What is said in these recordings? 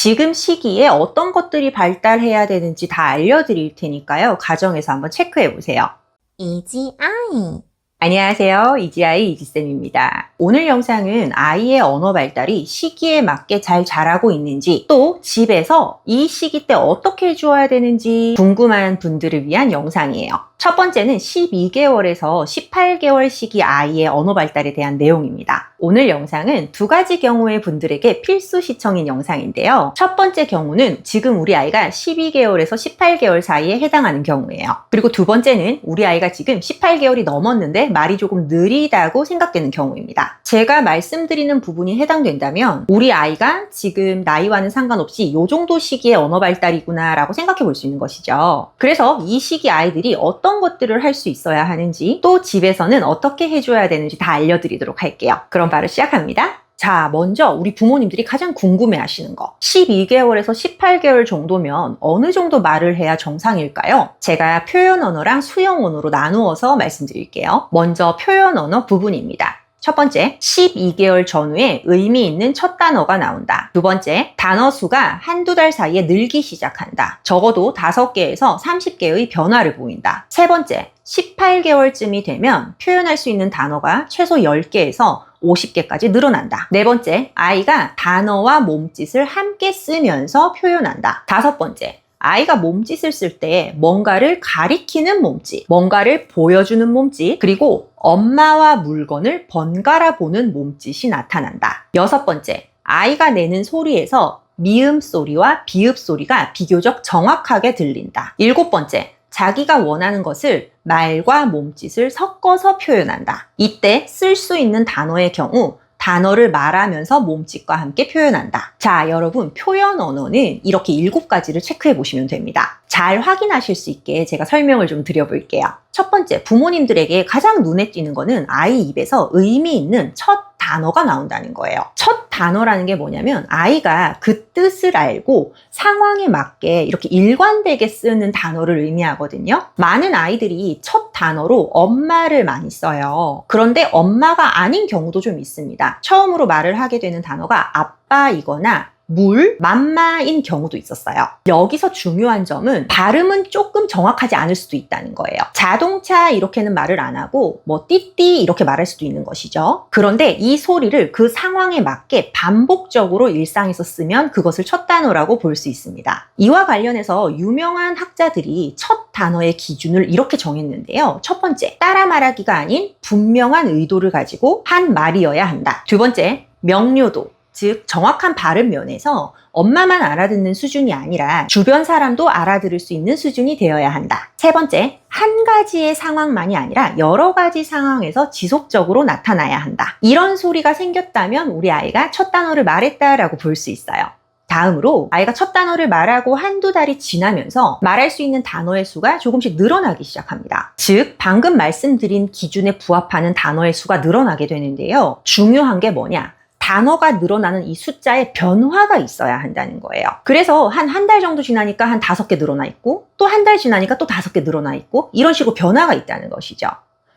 지금 시기에 어떤 것들이 발달해야 되는지 다 알려드릴 테니까요. 가정에서 한번 체크해 보세요. 이지 아이. 안녕하세요. 이지아이 이지쌤입니다. 오늘 영상은 아이의 언어 발달이 시기에 맞게 잘 자라고 있는지, 또 집에서 이 시기 때 어떻게 해주어야 되는지 궁금한 분들을 위한 영상이에요. 첫 번째는 12개월에서 18개월 시기 아이의 언어 발달에 대한 내용입니다. 오늘 영상은 두 가지 경우의 분들에게 필수 시청인 영상인데요. 첫 번째 경우는 지금 우리 아이가 12개월에서 18개월 사이에 해당하는 경우예요. 그리고 두 번째는 우리 아이가 지금 18개월이 넘었는데 말이 조금 느리다고 생각되는 경우입니다. 제가 말씀드리는 부분이 해당된다면 우리 아이가 지금 나이와는 상관없이 이 정도 시기의 언어 발달이구나 라고 생각해 볼 수 있는 것이죠. 그래서 이 시기 아이들이 어떤 것들을 할 수 있어야 하는지, 또 집에서는 어떻게 해줘야 되는지 다 알려드리도록 할게요. 그럼 바로 시작합니다. 자, 먼저 우리 부모님들이 가장 궁금해 하시는 거, 12개월에서 18개월 정도면 어느 정도 말을 해야 정상일까요? 제가 표현 언어랑 수영 언어로 나누어서 말씀드릴게요. 먼저 표현 언어 부분입니다. 첫 번째, 12개월 전후에 의미 있는 첫 단어가 나온다. 두 번째, 단어 수가 한두 달 사이에 늘기 시작한다. 적어도 5개에서 30개의 변화를 보인다. 세 번째, 18개월쯤이 되면 표현할 수 있는 단어가 최소 10개에서 50개까지 늘어난다. 네 번째, 아이가 단어와 몸짓을 함께 쓰면서 표현한다. 다섯 번째, 아이가 몸짓을 쓸 때 뭔가를 가리키는 몸짓, 뭔가를 보여주는 몸짓, 그리고 엄마와 물건을 번갈아 보는 몸짓이 나타난다. 여섯 번째, 아이가 내는 소리에서 미음 소리와 비읍 소리가 비교적 정확하게 들린다. 일곱 번째, 자기가 원하는 것을 말과 몸짓을 섞어서 표현한다. 이때 쓸 수 있는 단어의 경우 단어를 말하면서 몸짓과 함께 표현한다. 자, 여러분, 표현 언어는 이렇게 7가지를 체크해 보시면 됩니다. 잘 확인하실 수 있게 제가 설명을 좀 드려볼게요. 첫 번째, 부모님들에게 가장 눈에 띄는 거는 아이 입에서 의미 있는 첫 단어가 나온다는 거예요. 첫 단어라는 게 뭐냐면 아이가 그 뜻을 알고 상황에 맞게 이렇게 일관되게 쓰는 단어를 의미하거든요. 많은 아이들이 첫 단어로 엄마를 많이 써요. 그런데 엄마가 아닌 경우도 좀 있습니다. 처음으로 말을 하게 되는 단어가 아빠이거나 물, 맘마인 경우도 있었어요. 여기서 중요한 점은 발음은 조금 정확하지 않을 수도 있다는 거예요. 자동차 이렇게는 말을 안 하고 뭐 띠띠 이렇게 말할 수도 있는 것이죠. 그런데 이 소리를 그 상황에 맞게 반복적으로 일상에서 쓰면 그것을 첫 단어라고 볼 수 있습니다. 이와 관련해서 유명한 학자들이 첫 단어의 기준을 이렇게 정했는데요. 첫 번째, 따라 말하기가 아닌 분명한 의도를 가지고 한 말이어야 한다. 두 번째, 명료도, 즉 정확한 발음 면에서 엄마만 알아듣는 수준이 아니라 주변 사람도 알아들을 수 있는 수준이 되어야 한다. 세 번째, 한 가지의 상황만이 아니라 여러 가지 상황에서 지속적으로 나타나야 한다. 이런 소리가 생겼다면 우리 아이가 첫 단어를 말했다라고 볼 수 있어요. 다음으로 아이가 첫 단어를 말하고 한두 달이 지나면서 말할 수 있는 단어의 수가 조금씩 늘어나기 시작합니다. 즉, 방금 말씀드린 기준에 부합하는 단어의 수가 늘어나게 되는데요. 중요한 게 뭐냐? 단어가 늘어나는 이 숫자에 변화가 있어야 한다는 거예요. 그래서 한 달 정도 지나니까 한 5개 늘어나 있고, 또 한 달 지나니까 또 5개 늘어나 있고, 이런 식으로 변화가 있다는 것이죠.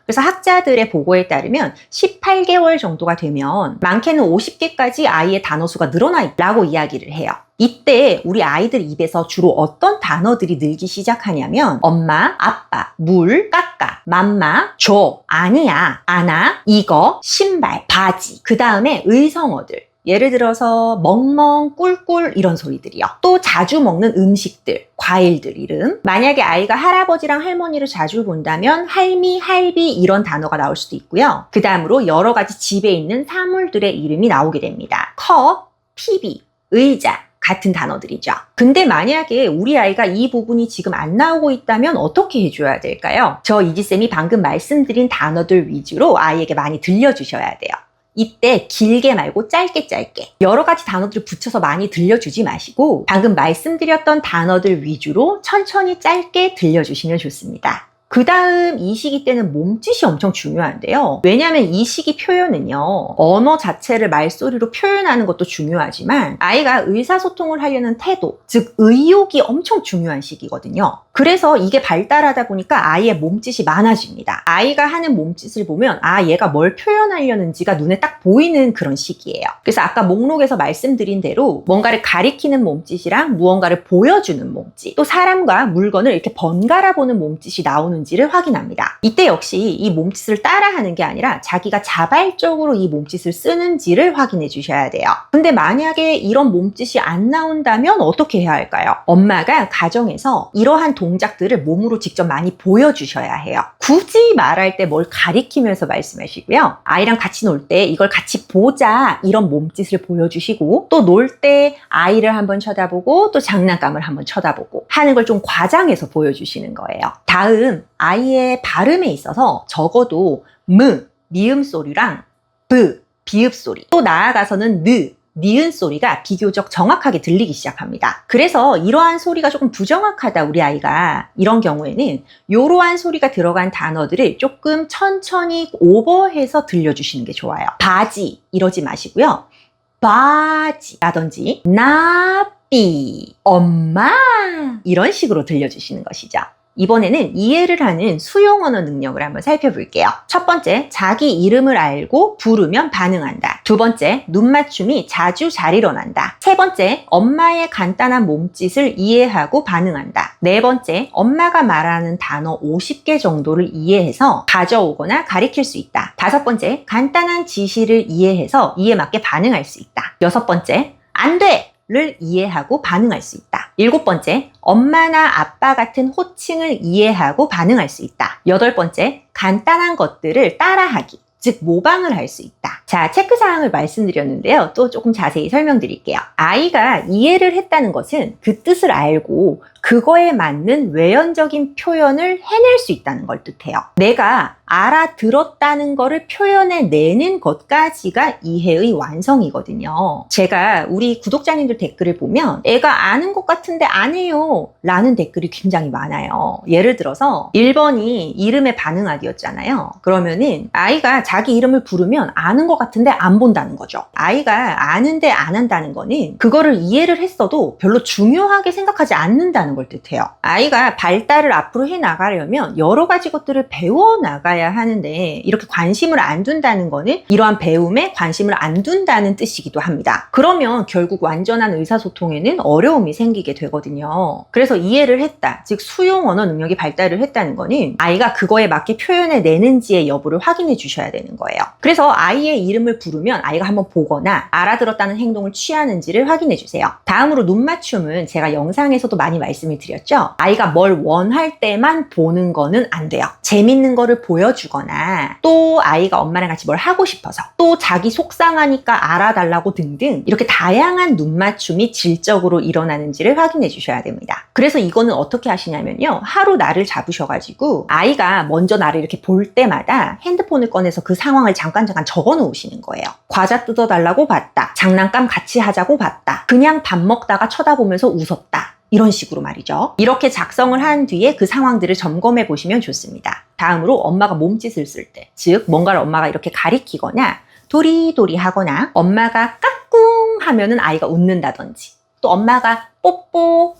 그래서 학자들의 보고에 따르면 18개월 정도가 되면 많게는 50개까지 아이의 단어 수가 늘어나 있다고 이야기를 해요. 이때 우리 아이들 입에서 주로 어떤 단어들이 늘기 시작하냐면 엄마, 아빠, 물, 까까, 맘마, 줘, 아니야, 안아, 이거, 신발, 바지, 그 다음에 의성어들, 예를 들어서 멍멍, 꿀꿀 이런 소리들이요. 또 자주 먹는 음식들, 과일들 이름. 만약에 아이가 할아버지랑 할머니를 자주 본다면 할미, 할비 이런 단어가 나올 수도 있고요. 그 다음으로 여러 가지 집에 있는 사물들의 이름이 나오게 됩니다. 컵, TV, 의자 같은 단어들이죠. 근데 만약에 우리 아이가 이 부분이 지금 안 나오고 있다면 어떻게 해줘야 될까요? 저 이지쌤이 방금 말씀드린 단어들 위주로 아이에게 많이 들려주셔야 돼요. 이때 길게 말고 짧게 여러 가지 단어들을 붙여서 많이 들려주지 마시고 방금 말씀드렸던 단어들 위주로 천천히 짧게 들려주시면 좋습니다. 그 다음 이 시기 때는 몸짓이 엄청 중요한데요. 왜냐하면 이 시기 표현은요, 언어 자체를 말소리로 표현하는 것도 중요하지만 아이가 의사소통을 하려는 태도, 즉 의욕이 엄청 중요한 시기거든요. 그래서 이게 발달하다 보니까 아이의 몸짓이 많아집니다. 아이가 하는 몸짓을 보면 얘가 뭘 표현하려는지가 눈에 딱 보이는 그런 시기예요. 그래서 아까 목록에서 말씀드린 대로 뭔가를 가리키는 몸짓이랑 무언가를 보여주는 몸짓, 또 사람과 물건을 이렇게 번갈아 보는 몸짓이 나오는지를 확인합니다. 이때 역시 이 몸짓을 따라하는 게 아니라 자기가 자발적으로 이 몸짓을 쓰는지를 확인해 주셔야 돼요. 근데 만약에 이런 몸짓이 안 나온다면 어떻게 해야 할까요? 엄마가 가정에서 이러한 동작들을 몸으로 직접 많이 보여주셔야 해요. 굳이 말할 때 뭘 가리키면서 말씀하시고요. 아이랑 같이 놀 때 이걸 같이 보자, 이런 몸짓을 보여주시고, 또 놀 때 아이를 한번 쳐다보고 또 장난감을 한번 쳐다보고 하는 걸 좀 과장해서 보여주시는 거예요. 다음, 아이의 발음에 있어서 적어도 미음 소리랑 비읍 소리, 또 나아가서는 니은 소리가 비교적 정확하게 들리기 시작합니다. 그래서 이러한 소리가 조금 부정확하다, 우리 아이가, 이런 경우에는 이러한 소리가 들어간 단어들을 조금 천천히 오버해서 들려주시는 게 좋아요. 바지 이러지 마시고요. 바지라든지 나비, 엄마, 이런 식으로 들려주시는 것이죠. 이번에는 이해를 하는 수용 언어 능력을 한번 살펴볼게요. 첫 번째, 자기 이름을 알고 부르면 반응한다. 두 번째, 눈맞춤이 자주 잘 일어난다. 세 번째, 엄마의 간단한 몸짓을 이해하고 반응한다. 네 번째, 엄마가 말하는 단어 50개 정도를 이해해서 가져오거나 가리킬 수 있다. 다섯 번째, 간단한 지시를 이해해서 이에 맞게 반응할 수 있다. 여섯 번째, 안 돼! 를 이해하고 반응할 수 있다. 일곱 번째, 엄마나 아빠 같은 호칭을 이해하고 반응할 수 있다. 여덟 번째, 간단한 것들을 따라하기, 즉 모방을 할 수 있다. 자, 체크사항을 말씀드렸는데요. 또 조금 자세히 설명드릴게요. 아이가 이해를 했다는 것은 그 뜻을 알고 그거에 맞는 외연적인 표현을 해낼 수 있다는 걸 뜻해요. 내가 알아들었다는 거를 표현해내는 것까지가 이해의 완성이거든요. 제가 우리 구독자님들 댓글을 보면 애가 아는 것 같은데 안 해요 라는 댓글이 굉장히 많아요. 예를 들어서 1번이 이름에 반응하기였잖아요. 그러면은 아이가 자기 이름을 부르면 아는 것 같은데 안 본다는 거죠. 아이가 아는데 안 한다는 거는 그거를 이해를 했어도 별로 중요하게 생각하지 않는다는 걸 뜻해요. 아이가 발달을 앞으로 해 나가려면 여러 가지 것들을 배워 나가야 하는데 이렇게 관심을 안 둔다는 거는 이러한 배움에 관심을 안 둔다는 뜻이기도 합니다. 그러면 결국 완전한 의사소통에는 어려움이 생기게 되거든요. 그래서 이해를 했다, 즉 수용 언어 능력이 발달을 했다는 거는 아이가 그거에 맞게 표현해내는지의 여부를 확인해 주셔야 되는 거예요. 그래서 아이의 이름을 부르면 아이가 한번 보거나 알아들었다는 행동을 취하는지를 확인해 주세요. 다음으로 눈맞춤은 제가 영상에서도 많이 말씀을 드렸죠. 아이가 뭘 원할 때만 보는 거는 안 돼요. 재밌는 거를 보여주거나 또 아이가 엄마랑 같이 뭘 하고 싶어서 또 자기 속상하니까 알아달라고 등등 이렇게 다양한 눈맞춤이 질적으로 일어나는지를 확인해 주셔야 됩니다. 그래서 이거는 어떻게 하시냐면요. 하루 날을 잡으셔가지고 아이가 먼저 나를 이렇게 볼 때마다 핸드폰을 꺼내서 그 상황을 잠깐 적어 놓으시는 거예요. 과자 뜯어달라고 봤다. 장난감 같이 하자고 봤다. 그냥 밥 먹다가 쳐다보면서 웃었다. 이런 식으로 말이죠. 이렇게 작성을 한 뒤에 그 상황들을 점검해 보시면 좋습니다. 다음으로 엄마가 몸짓을 쓸 때, 즉 뭔가를 엄마가 이렇게 가리키거나 도리도리 하거나 엄마가 까꿍 하면은 아이가 웃는다든지, 또 엄마가 뽀뽀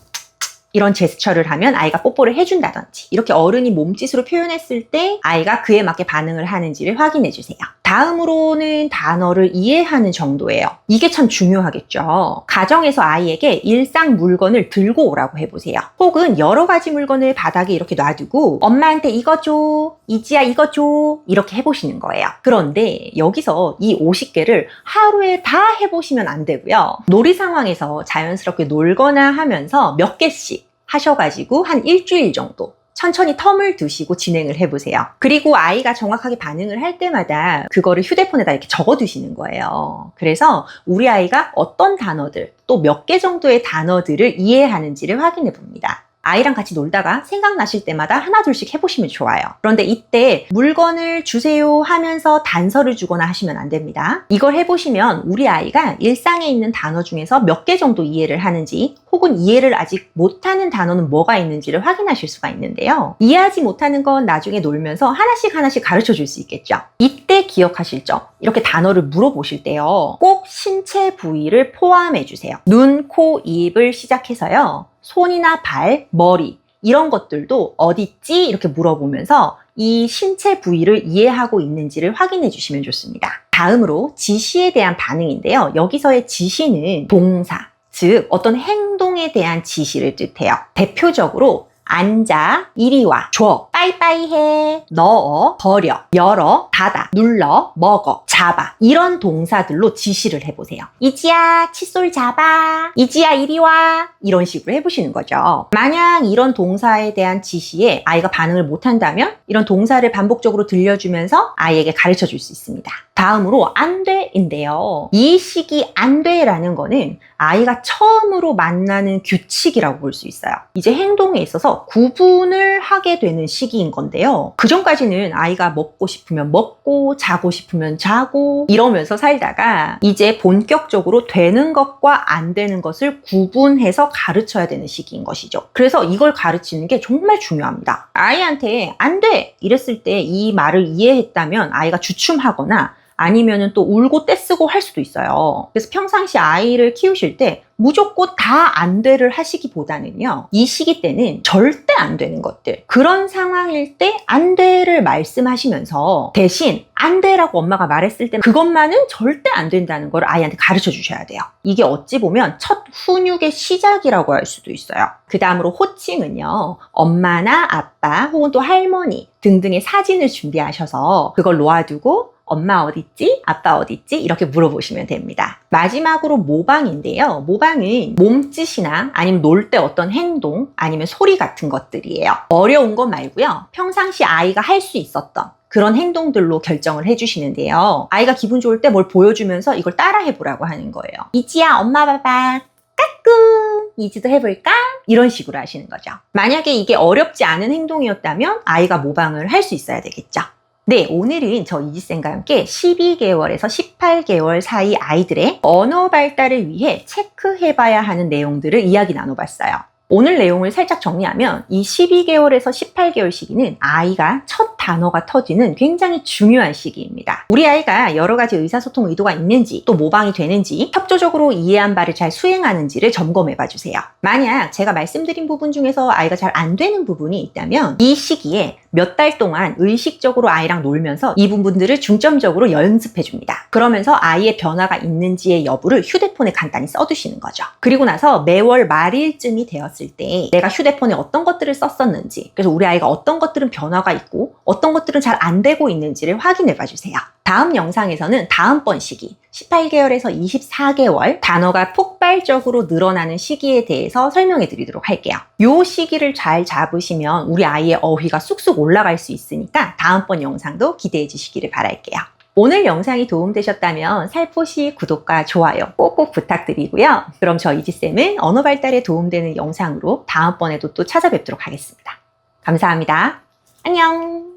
이런 제스처를 하면 아이가 뽀뽀를 해준다든지, 이렇게 어른이 몸짓으로 표현했을 때 아이가 그에 맞게 반응을 하는지를 확인해 주세요. 다음으로는 단어를 이해하는 정도예요. 이게 참 중요하겠죠. 가정에서 아이에게 일상 물건을 들고 오라고 해보세요. 혹은 여러 가지 물건을 바닥에 이렇게 놔두고 엄마한테 이거 줘, 이지야 이거 줘, 이렇게 해보시는 거예요. 그런데 여기서 이 50개를 하루에 다 해보시면 안 되고요. 놀이 상황에서 자연스럽게 놀거나 하면서 몇 개씩 하셔가지고 한 일주일 정도 천천히 텀을 두시고 진행을 해보세요. 그리고 아이가 정확하게 반응을 할 때마다 그거를 휴대폰에다 이렇게 적어두시는 거예요. 그래서 우리 아이가 어떤 단어들, 또 몇 개 정도의 단어들을 이해하는지를 확인해 봅니다. 아이랑 같이 놀다가 생각나실 때마다 하나둘씩 해보시면 좋아요. 그런데 이때 물건을 주세요 하면서 단서를 주거나 하시면 안 됩니다. 이걸 해보시면 우리 아이가 일상에 있는 단어 중에서 몇 개 정도 이해를 하는지, 혹은 이해를 아직 못하는 단어는 뭐가 있는지를 확인하실 수가 있는데요. 이해하지 못하는 건 나중에 놀면서 하나씩 가르쳐 줄 수 있겠죠. 이때 기억하실 점, 이렇게 단어를 물어보실 때요, 꼭 신체 부위를 포함해 주세요. 눈, 코, 입을 시작해서요, 손이나 발, 머리 이런 것들도 어딨지? 이렇게 물어보면서 이 신체 부위를 이해하고 있는지를 확인해 주시면 좋습니다. 다음으로 지시에 대한 반응인데요. 여기서의 지시는 동사, 즉 어떤 행동에 대한 지시를 뜻해요. 대표적으로 앉아, 이리 와, 줘, 빠이빠이 해, 넣어, 버려, 열어, 닫아, 눌러, 먹어, 잡아 이런 동사들로 지시를 해보세요. 이지야, 칫솔 잡아, 이지야, 이리 와 이런 식으로 해보시는 거죠. 만약 이런 동사에 대한 지시에 아이가 반응을 못한다면 이런 동사를 반복적으로 들려주면서 아이에게 가르쳐 줄 수 있습니다. 다음으로 안 돼인데요. 이 시기 안 돼라는 거는 아이가 처음으로 만나는 규칙이라고 볼 수 있어요. 이제 행동에 있어서 구분을 하게 되는 시기인 건데요. 그전까지는 아이가 먹고 싶으면 먹고 자고 싶으면 자고 이러면서 살다가 이제 본격적으로 되는 것과 안 되는 것을 구분해서 가르쳐야 되는 시기인 것이죠. 그래서 이걸 가르치는 게 정말 중요합니다. 아이한테 안 돼! 이랬을 때 이 말을 이해했다면 아이가 주춤하거나 아니면은 또 울고 떼쓰고 할 수도 있어요. 그래서 평상시 아이를 키우실 때 무조건 다 안 돼를 하시기보다는요, 이 시기 때는 절대 안 되는 것들, 그런 상황일 때 안 돼를 말씀하시면서 대신 안 돼라고 엄마가 말했을 때 그것만은 절대 안 된다는 걸 아이한테 가르쳐 주셔야 돼요. 이게 어찌 보면 첫 훈육의 시작이라고 할 수도 있어요. 그 다음으로 호칭은요, 엄마나 아빠 혹은 또 할머니 등등의 사진을 준비하셔서 그걸 놓아두고 엄마 어딨지? 아빠 어딨지? 이렇게 물어보시면 됩니다. 마지막으로 모방인데요. 모방은 몸짓이나 아니면 놀 때 어떤 행동 아니면 소리 같은 것들이에요. 어려운 것 말고요. 평상시 아이가 할 수 있었던 그런 행동들로 결정을 해주시는데요. 아이가 기분 좋을 때 뭘 보여주면서 이걸 따라 해보라고 하는 거예요. 이지야 엄마 봐봐. 까꿍. 이지도 해볼까? 이런 식으로 하시는 거죠. 만약에 이게 어렵지 않은 행동이었다면 아이가 모방을 할 수 있어야 되겠죠. 네, 오늘은 저 이지쌤과 함께 12개월에서 18개월 사이 아이들의 언어 발달을 위해 체크해봐야 하는 내용들을 이야기 나눠봤어요. 오늘 내용을 살짝 정리하면 이 12개월에서 18개월 시기는 아이가 첫 단어가 터지는 굉장히 중요한 시기입니다. 우리 아이가 여러 가지 의사소통 의도가 있는지 또 모방이 되는지 협조적으로 이해한 바를 잘 수행하는지를 점검해 봐주세요. 만약 제가 말씀드린 부분 중에서 아이가 잘 안 되는 부분이 있다면 이 시기에 몇 달 동안 의식적으로 아이랑 놀면서 이 부분들을 중점적으로 연습해 줍니다. 그러면서 아이의 변화가 있는지의 여부를 휴대폰에 간단히 써두시는 거죠. 그리고 나서 매월 말일쯤이 되었을 때 내가 휴대폰에 어떤 것들을 썼었는지, 그래서 우리 아이가 어떤 것들은 변화가 있고 어떤 것들은 잘 안 되고 있는지를 확인해 봐주세요. 다음 영상에서는 다음번 시기 18개월에서 24개월 단어가 폭발적으로 늘어나는 시기에 대해서 설명해 드리도록 할게요. 이 시기를 잘 잡으시면 우리 아이의 어휘가 쑥쑥 올라갈 수 있으니까 다음번 영상도 기대해 주시기를 바랄게요. 오늘 영상이 도움되셨다면 살포시 구독과 좋아요 꼭꼭 부탁드리고요. 그럼 저 이지쌤은 언어 발달에 도움되는 영상으로 다음번에도 또 찾아뵙도록 하겠습니다. 감사합니다. 안녕!